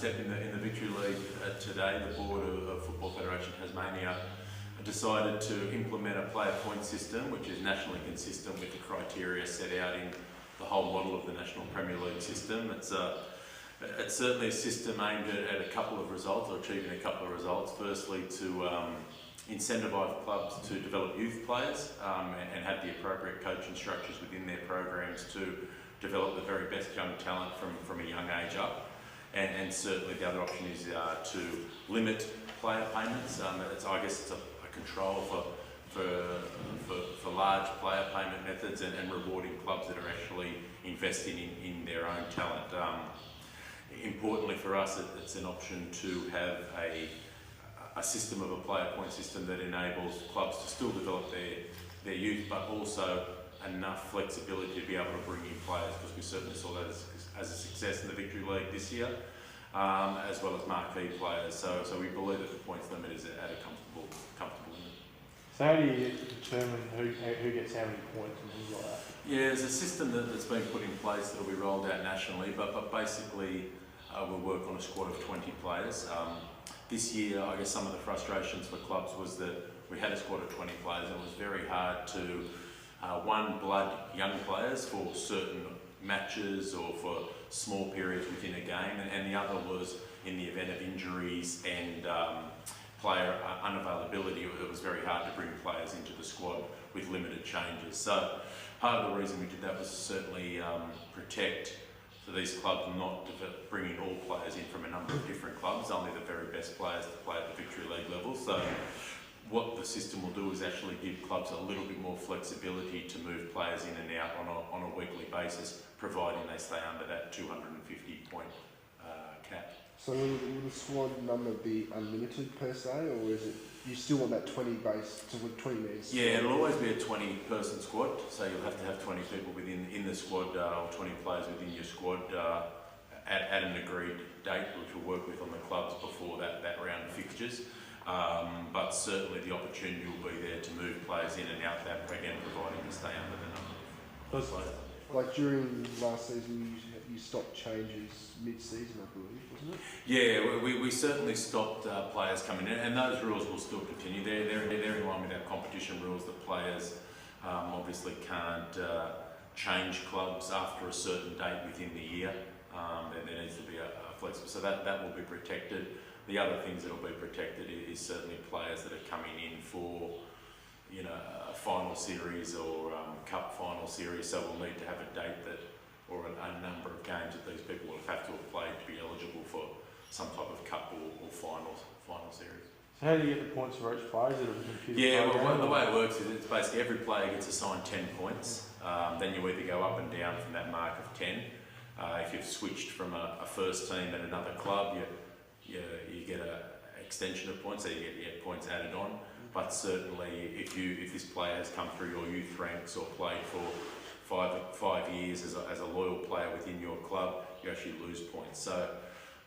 step in the Victory League today. The Board of Football Federation Tasmania decided to implement a player point system which is nationally consistent with the criteria set out in the whole model of the National Premier League system. It's certainly a system aimed at a couple of results, or achieving a couple of results. Firstly, to incentivise clubs to develop youth players and have the appropriate coaching structures within their programs to develop the very best young talent from a young age up. And certainly the other option is to limit player payments. I guess it's a control for large player payment methods and rewarding clubs that are actually investing in their own talent. Importantly for us, it's an option to have a system of a player point system that enables clubs to still develop their youth, but also enough flexibility to be able to bring in players, because we certainly saw that as a success in the Victory League this year, as well as marquee players. So we believe that the points limit is at a comfortable limit. So how do you determine who gets how many points and things like that? Yeah, there's a system that's been put in place that will be rolled out nationally, but basically we'll work on a squad of 20 players. This year, I guess some of the frustrations for clubs was that we had a squad of 20 players and it was very hard to blood young players for certain matches or for small periods within a game, and the other was in the event of injuries and player unavailability. It was very hard to bring players into the squad with limited changes. So part of the reason we did that was certainly protect for these clubs not bringing all players in from a number of different clubs, only the very best players to play at the Victory League level. So what the system will do is actually give clubs a little bit more flexibility to move players in and out on a weekly basis, providing they stay under that 250 point cap. So will the squad number be unlimited per se, or is it you still want that 20 base to 20 metres? Yeah, it'll always be a 20 person squad, so you'll have to have 20 people in the squad, or 20 players within your squad at an agreed date, which we'll work with on the clubs before that round of fixtures. But certainly the opportunity will be there to move players in and out, that again providing to stay under the number of players. Like during last season, you stopped changes mid-season, I believe, wasn't it? Yeah, we certainly stopped players coming in, and those rules will still continue. They're in line with our competition rules that players obviously can't change clubs after a certain date within the year. There needs to be a flexible, so that will be protected. The other things that will be protected is certainly players that are coming in for a final series or cup final series, so we'll need to have a date that, or a number of games that these people will have to have played to be eligible for some type of cup or final series. So how do you get the points for each player? Is it a computer? Yeah, well, the way it works is it's basically every player gets assigned 10 points. Then you either go up and down from that mark of 10. If you've switched from a first team at another club, you get an extension of points, so you get points added on. But certainly, if this player has come through your youth ranks or played for five years as a loyal player within your club, you actually lose points. So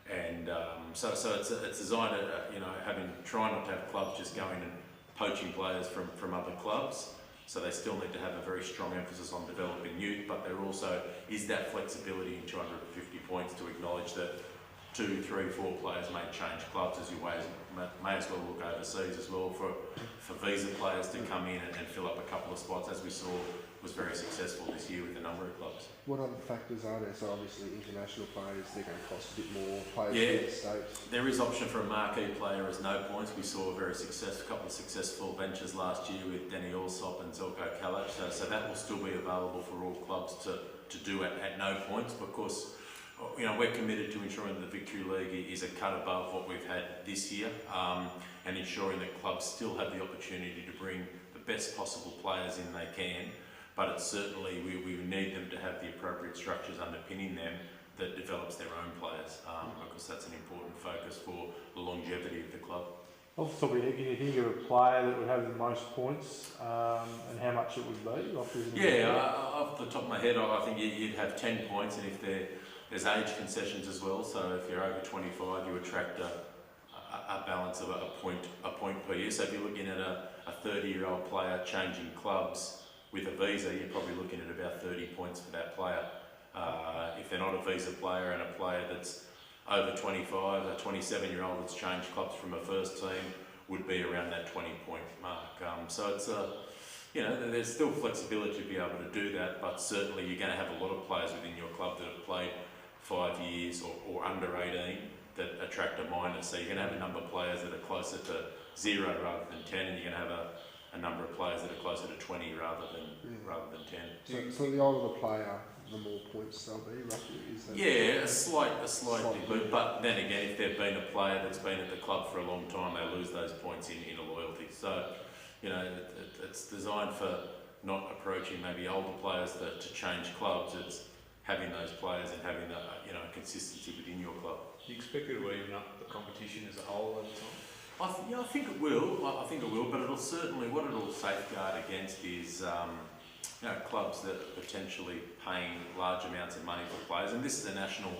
it's designed at trying not to have clubs just going and poaching players from other clubs. So they still need to have a very strong emphasis on developing youth, but there also is that flexibility in 250 points to acknowledge that 2, 3, 4 players may change clubs, as you may as well look overseas as well for visa players to come in and fill up a couple of spots, as we saw was very successful this year with a number of clubs. What other factors are there? So obviously international players, they're going to cost a bit more. Players from the States. There is option for a marquee player as no points. We saw a couple of successful ventures last year with Danny Allsop and Zelko Kalac, so that will still be available for all clubs to do at no points. But of course, we're committed to ensuring that the Victory League is a cut above what we've had this year, and ensuring that clubs still have the opportunity to bring the best possible players in they can. But it's certainly, we need them to have the appropriate structures underpinning them that develops their own players, because that's an important focus for the longevity of the club. Off the top of your head, can you think of a player that would have the most points and how much it would be? Off the top of my head, I think you'd have 10 points, and if there's age concessions as well, so if you're over 25, you attract a balance of a point per year. So if you're looking at a 30-year-old player changing clubs with a visa, you're probably looking at about 30 points for that player. If they're not a visa player and a player that's over 25, a 27-year-old that's changed clubs from a first team would be around that 20-point mark. So it's there's still flexibility to be able to do that, but certainly you're going to have a lot of players within your club that have played 5 years or under 18 that attract a minus. So you're going to have a number of players that are closer to 0 rather than 10, and you're going to have a number of players that are closer to 20 rather than 10. So the older the player, the more points they'll be, roughly, is that? Yeah, a slight dilute, but then again, if they've been a player that's been at the club for a long time, they lose those points in a loyalty. So, it's designed for not approaching maybe older players to change clubs. It's having those players and having consistency within your club. Do you expect it to even up the competition as a whole over time? I think it will. I think it will, but it'll certainly, what it'll safeguard against is clubs that are potentially paying large amounts of money for players. And this is a national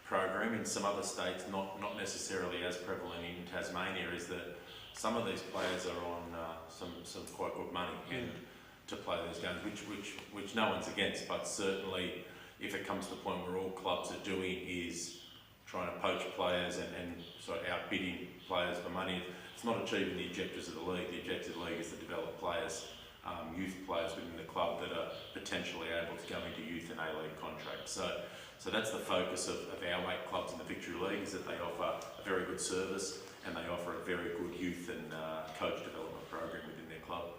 program. In some other states, not necessarily as prevalent in Tasmania, is that some of these players are on some quite good money and to play these games, which no one's against. But certainly, if it comes to the point where all clubs are doing is trying to poach players and sort of outbidding players for money, it's not achieving the objectives of the league. The objective of the league is to develop players, youth players within the club that are potentially able to go into youth and A-League contracts. So that's the focus of our 8 clubs in the Victory League, is that they offer a very good service and they offer a very good youth and coach development program within their club.